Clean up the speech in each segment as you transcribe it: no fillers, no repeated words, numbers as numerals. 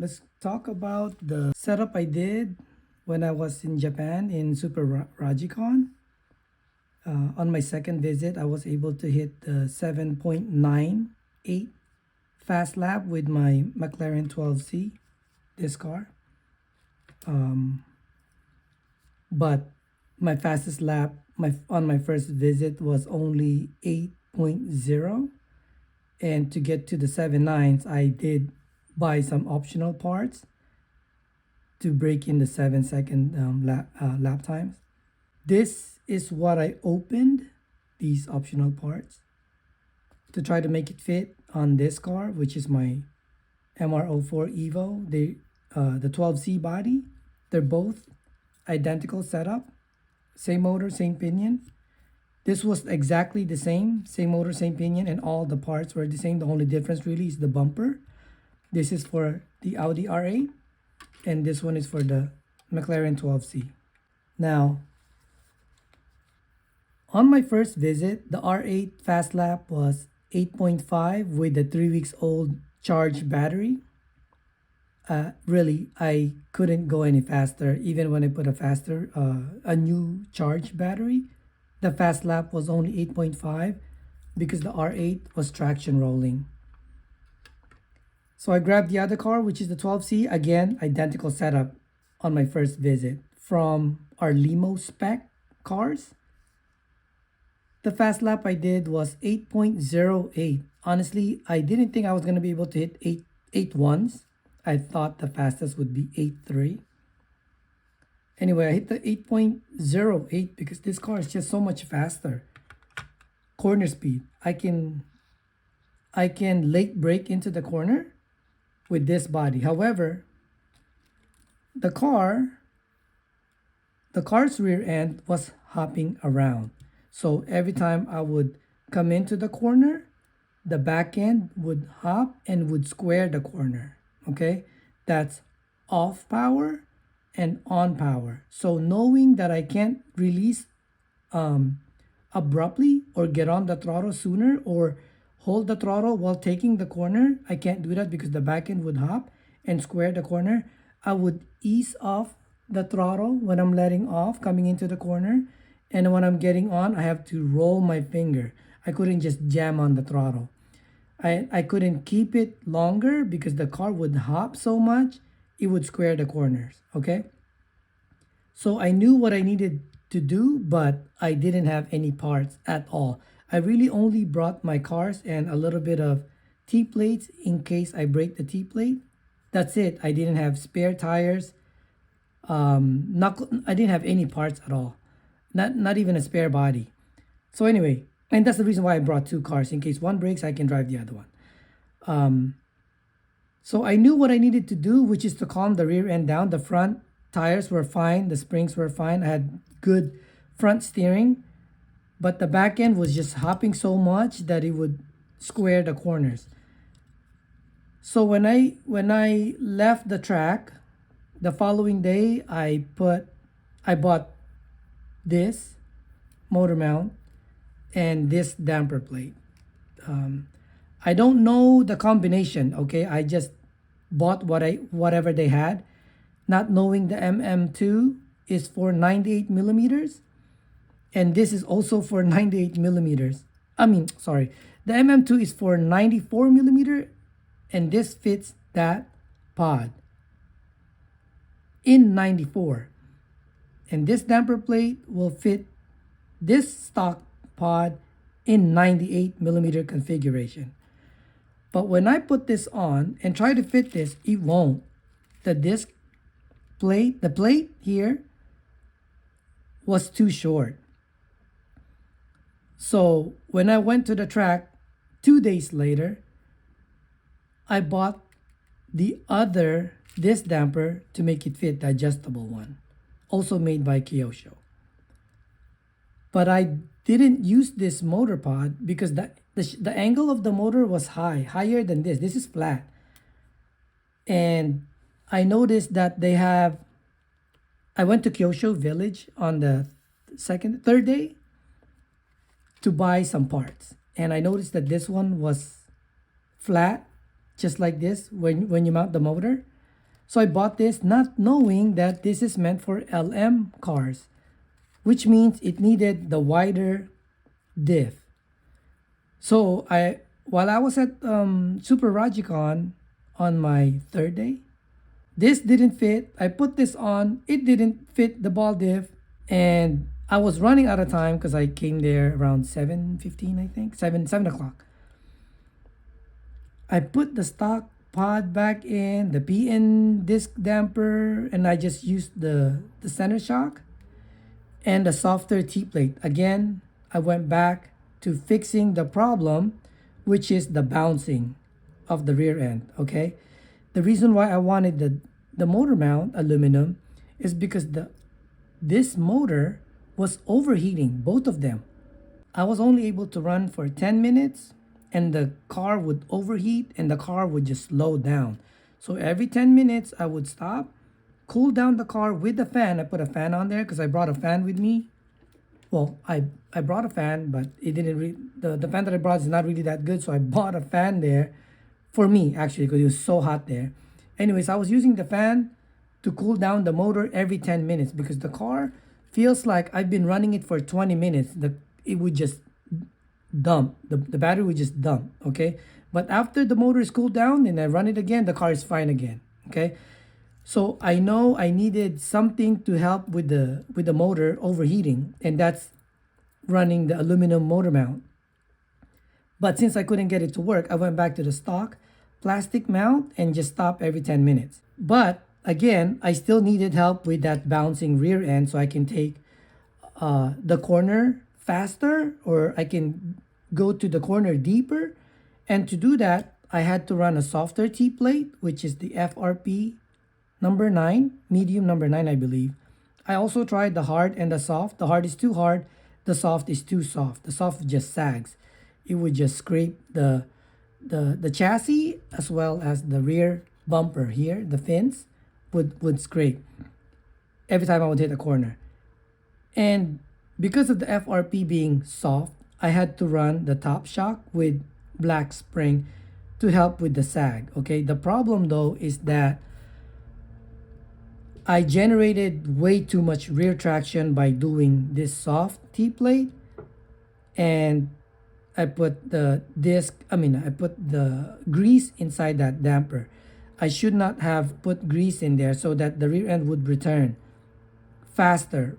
Let's talk about the setup I did when I was in Japan in Super Rajikon. On my second visit, I was able to hit the 7.98 fast lap with my McLaren 12C, this car. But my fastest lap on my first visit was only 8.0. And to get to the 7.9s, I did buy some optional parts to break in the 7-second lap times. This is what I opened, these optional parts, to try to make it fit on this car, which is my MR04 EVO. The 12C body, they're both identical setup, same motor, same pinion. This was exactly the same motor, same pinion, and all the parts were the same. The only difference really is the bumper. This is for the Audi R8, and this one is for the McLaren 12C. Now, on my first visit, the R8 fast lap was 8.5 with a 3 weeks old charged battery. Really, I couldn't go any faster, even when I put a new charged battery. The fast lap was only 8.5 because the R8 was traction rolling. So I grabbed the other car, which is the 12C. Again, identical setup on my first visit from our LEMO Spec cars. The fast lap I did was 8.08. Honestly, I didn't think I was going to be able to hit 8.1s. I thought the fastest would be 8.3. Anyway, I hit the 8.08 because this car is just so much faster. Corner speed. I can late brake into the corner with this body. However, the car's rear end was hopping around. So every time I would come into the corner, the back end would hop and would square the corner. Okay? That's off power and on power. So knowing that I can't release abruptly or get on the throttle sooner or hold the throttle while taking the corner, I can't do that because the back end would hop and square the corner. I would ease off the throttle when I'm letting off coming into the corner, and when I'm getting on, I have to roll my finger. I couldn't just jam on the throttle. I couldn't keep it longer because the car would hop so much, it would square the corners, okay? So I knew what I needed to do, but I didn't have any parts at all. I really only brought my cars and a little bit of T-plates in case I break the T-plate. That's it. I didn't have spare tires. I didn't have any parts at all. Not even a spare body. So anyway, and that's the reason why I brought two cars. In case one breaks, I can drive the other one. So I knew what I needed to do, which is to calm the rear end down. The front tires were fine. The springs were fine. I had good front steering. But the back end was just hopping so much that it would square the corners. So when I left the track, the following day I bought this motor mount and this damper plate. I don't know the combination, okay? I just bought whatever they had, not knowing the MM2 is for 98 millimeters. And this is also for 98 millimeters. The MM2 is for 94 millimeter, and this fits that pod in 94. And this damper plate will fit this stock pod in 98 millimeter configuration. But when I put this on and try to fit this, it won't. The plate here was too short. So when I went to the track 2 days later, I bought this damper to make it fit, the adjustable one, also made by Kyosho. But I didn't use this motor pod because the angle of the motor was higher than this. This is flat. And I noticed that I went to Kyosho Village on the third day to buy some parts. And I noticed that this one was flat, just like this when you mount the motor. So I bought this not knowing that this is meant for LM cars, which means it needed the wider diff. So while I was at Super Rajikon on my third day, this didn't fit. I put this on, it didn't fit the ball diff, and I was running out of time because I came there around 7:15, I think, 7 o'clock. I put the stock pod back in, the PN disc damper, and I just used the center shock and a softer T-plate. Again, I went back to fixing the problem, which is the bouncing of the rear end, okay? The reason why I wanted the motor mount aluminum is because this motor was overheating, both of them. I was only able to run for 10 minutes and the car would overheat and the car would just slow down. So every 10 minutes I would stop, cool down the car with the fan. I put a fan on there because I brought a fan with me. Well, I brought a fan, but it didn't the fan that I brought is not really that good, so I bought a fan there for me actually because it was so hot there. Anyways, I was using the fan to cool down the motor every 10 minutes because the car feels like I've been running it for 20 minutes. It would just dump. The battery would just dump, okay? But after the motor is cooled down and I run it again, the car is fine again, okay? So I know I needed something to help with the motor overheating, and that's running the aluminum motor mount. But since I couldn't get it to work, I went back to the stock plastic mount and just stop every 10 minutes. But again, I still needed help with that bouncing rear end so I can take the corner faster, or I can go to the corner deeper. And to do that, I had to run a softer T-plate, which is the FRP number 9, medium number 9, I believe. I also tried the hard and the soft. The hard is too hard, the soft is too soft. The soft just sags. It would just scrape the chassis as well as the rear bumper here, the fins would scrape every time I would hit a corner. And because of the FRP being soft, I had to run the top shock with black spring to help with the sag. Okay, the problem though is that I generated way too much rear traction by doing this soft T-plate, and I put the grease inside that damper. I should not have put grease in there so that the rear end would return faster.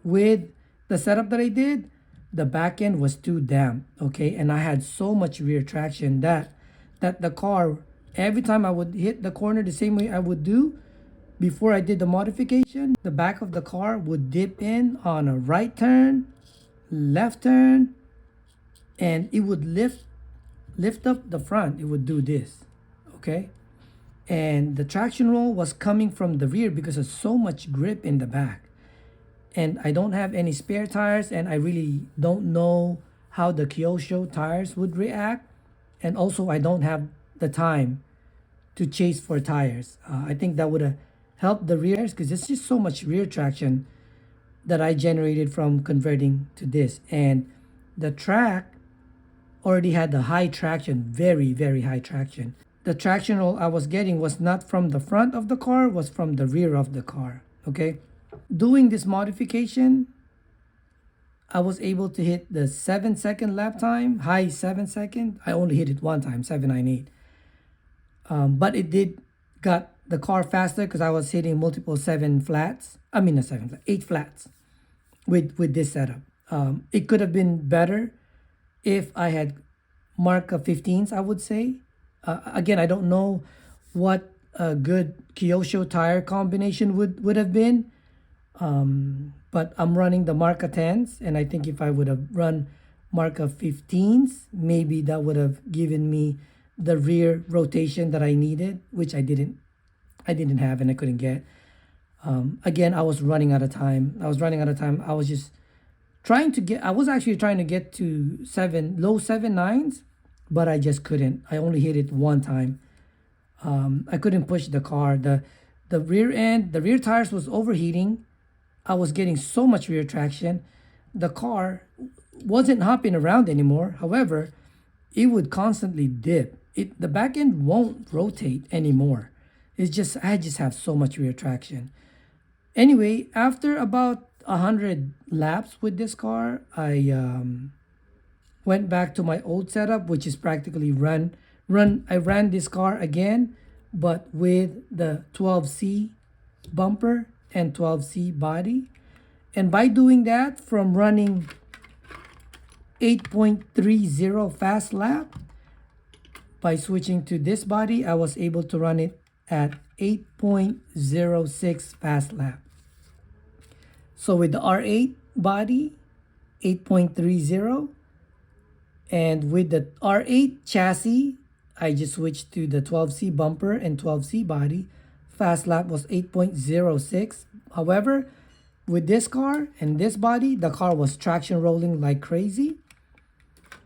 With the setup that I did, the back end was too damp, okay? And I had so much rear traction that the car, every time I would hit the corner the same way I would do before I did the modification, the back of the car would dip in on a right turn, left turn, and it would lift up the front. It would do this, okay? And the traction roll was coming from the rear because of so much grip in the back. And I don't have any spare tires, and I really don't know how the Kyosho tires would react. And also I don't have the time to chase for tires. I think that would have helped the rears because there's just so much rear traction that I generated from converting to this. And the track already had the high traction, very, very high traction. The traction roll I was getting was not from the front of the car, was from the rear of the car, okay? Doing this modification, I was able to hit the 7-second lap time, high 7-second. I only hit it one time, 798. But it did got the car faster because I was hitting multiple 8 flats with this setup. It could have been better if I had Marka 15s, I would say. Again, I don't know what a good Kyosho tire combination would have been. But I'm running the Marka 10s, and I think if I would have run Marka 15s, maybe that would have given me the rear rotation that I needed, which I didn't have and I couldn't get. Again, I was running out of time. I was just I was actually trying to get to low 7.9s, but I just couldn't. I only hit it one time. I couldn't push the car. The rear end, the rear tires was overheating. I was getting so much rear traction. The car wasn't hopping around anymore. However, it would constantly dip. The back end won't rotate anymore. I just have so much rear traction. Anyway, after about 100 laps with this car, I went back to my old setup, which is practically I ran this car again, but with the 12C bumper and 12C body. And by doing that, from running 8.30 fast lap, by switching to this body, I was able to run it at 8.06 fast lap. So with the R8 body, 8.30, and with the R8 chassis, I just switched to the 12C bumper and 12C body. Fast lap was 8.06. However, with this car and this body, the car was traction rolling like crazy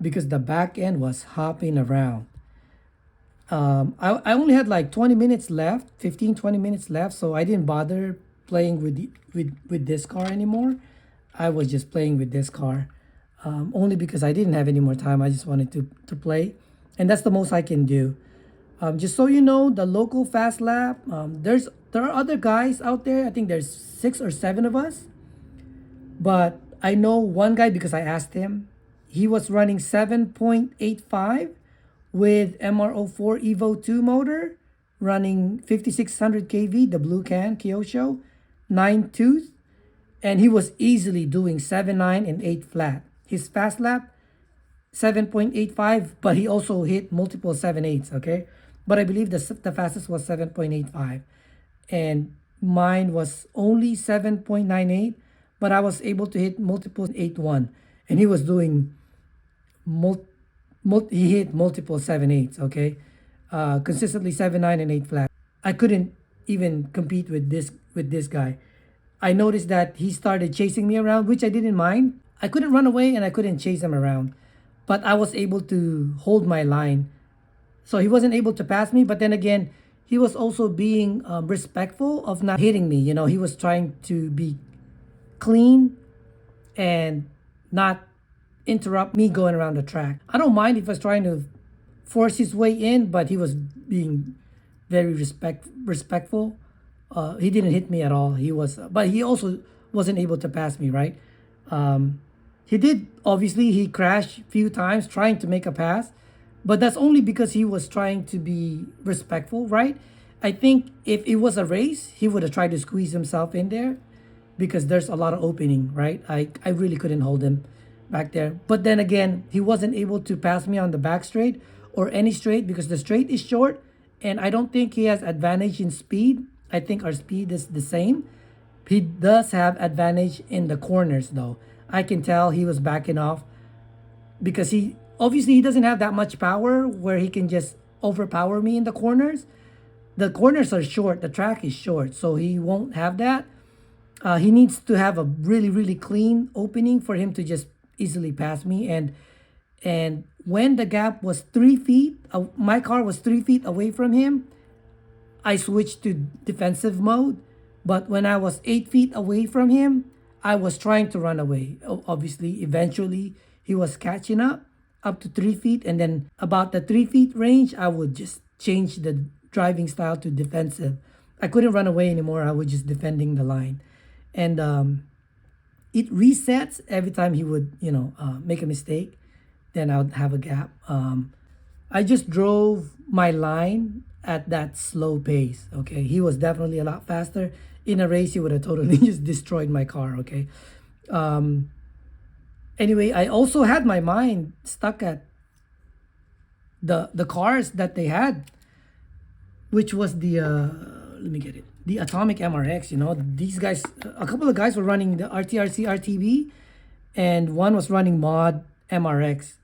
because the back end was hopping around. I only had like 20 minutes left, 15-20 minutes left, so I didn't bother playing with this car anymore. I was just playing with this car only because I didn't have any more time. I just wanted to play, and that's the most I can do. Just so you know, the local fast lap, there are other guys out there. I think there's 6 or 7 of us, but I know one guy because I asked him. He was running 7.85 with MR04 EVO2 motor, running 5600 kV, the blue can Kyosho, 9 tooth, and he was easily doing 7.9 and 8 flat. His fast lap 7.85, but he also hit multiple 7.8s, okay? But I believe the fastest was 7.85, and mine was only 7.98, but I was able to hit multiple 8.1, and he was doing he hit multiple 7.8s, okay? Consistently 7.9 and 8 flat. I couldn't even compete with this guy. I noticed that he started chasing me around, which I didn't mind. I couldn't run away and I couldn't chase him around, but I was able to hold my line. So he wasn't able to pass me, but then again, he was also being respectful of not hitting me. You know, he was trying to be clean and not interrupt me going around the track. I don't mind if he was trying to force his way in, but he was being very respectful. He didn't hit me at all. But he also wasn't able to pass me, right? He did, obviously, he crashed a few times trying to make a pass, but that's only because he was trying to be respectful, right? I think if it was a race, he would have tried to squeeze himself in there because there's a lot of opening, right? I really couldn't hold him back there. But then again, he wasn't able to pass me on the back straight or any straight because the straight is short, and I don't think he has advantage in speed. I think our speed is the same. He does have advantage in the corners though. I can tell he was backing off because he doesn't have that much power where he can just overpower me in the corners. The corners are short, the track is short, so he won't have that. He needs to have a really clean opening for him to just easily pass me. And when the gap was 3 feet, my car was 3 feet away from him, I switched to defensive mode. But when I was 8 feet away from him, I was trying to run away. Obviously, eventually, he was catching up to 3 feet. And then about the 3 feet range, I would just change the driving style to defensive. I couldn't run away anymore. I was just defending the line. And it resets every time he would, make a mistake. Then I would have a gap. I just drove my line at that slow pace, okay? He was definitely a lot faster. In a race, he would have totally just destroyed my car, okay? Anyway, I also had my mind stuck at the cars that they had, which was the, let me get it, the Atomic MRX, These guys, a couple of guys were running the RTRC RTB, and one was running mod MRX.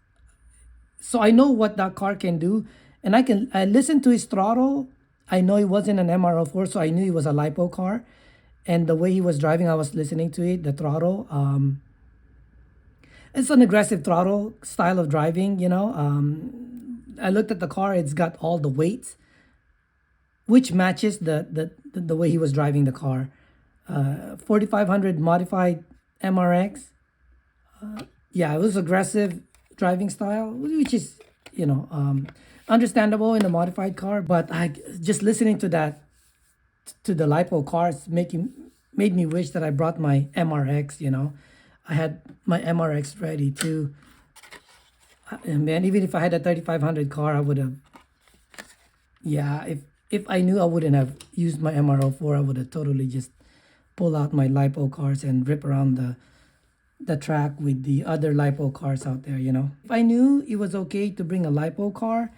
So I know what that car can do, and I listened to his throttle. I know it wasn't an MR04, so I knew it was a LiPo car. And the way he was driving, I was listening to it, the throttle. It's an aggressive throttle style of driving, I looked at the car, it's got all the weights, which matches the way he was driving the car. 4500 modified MRX. Yeah, it was aggressive driving style, which is, understandable in a modified car. But I just listening to that to the LiPo cars, made me wish that I brought my MRX, you know. I had my MRX ready too. And man, even if I had a 3500 car, I would have, yeah, if I knew I wouldn't have used my MR04, I would have totally just pull out my LiPo cars and rip around the track with the other LiPo cars out there, you know. If I knew it was okay to bring a LiPo car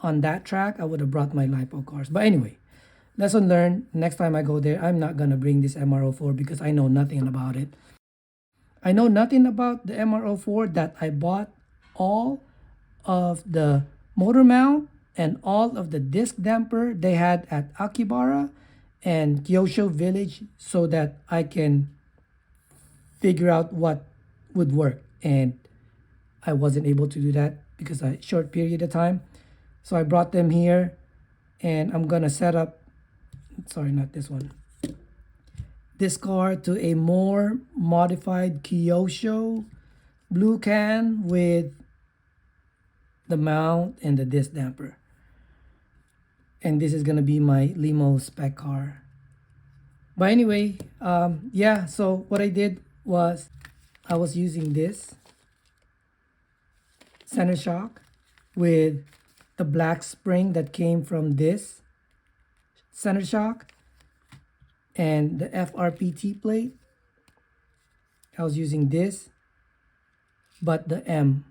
on that track, I would have brought my LiPo cars. But anyway, lesson learned. Next time I go there, I'm not gonna bring this MR04 because I know nothing about it. I know nothing about the MR04 that I bought all of the motor mount and all of the disc damper they had at Akihabara and Kyosho village so that I can figure out what would work. And I wasn't able to do that because a short period of time. So I brought them here and I'm gonna set up, sorry, not this one, this car to a more modified Kyosho blue can with the mount and the disc damper. And this is gonna be my LEMO Spec car. But anyway, yeah, so what I did was I was using this center shock with the black spring that came from this center shock and the FRPT plate. I was using this, but the M,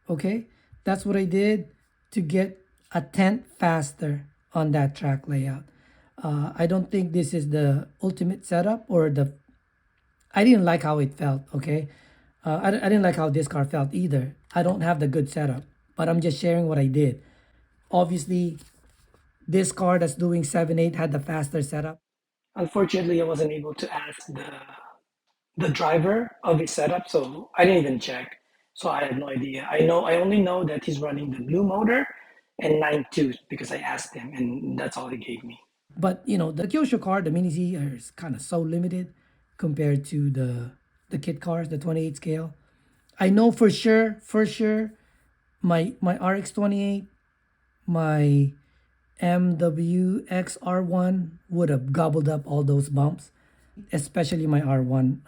okay? That's what I did to get a tenth faster on that track layout. I don't think this is the ultimate setup or I didn't like how it felt, okay? I didn't like how this car felt either. I don't have the good setup, but I'm just sharing what I did. Obviously, this car that's doing 7.8 had the faster setup. Unfortunately, I wasn't able to ask the driver of his setup, so I didn't even check. So I had no idea. I only know that he's running the blue motor and 9.2 because I asked him, and that's all he gave me. But you know, the Kyosho car, the Mini Z, is kind of so limited compared to the kit cars, the 28 scale. I know for sure, my RX-28, my MWX-R1 would have gobbled up all those bumps, especially my R1.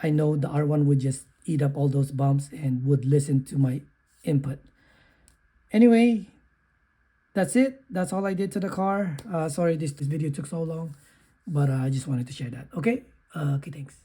I know the R1 would just eat up all those bumps and would listen to my input. Anyway, that's it. That's all I did to the car. Sorry this video took so long, but I just wanted to share that. Okay? Okay, thanks.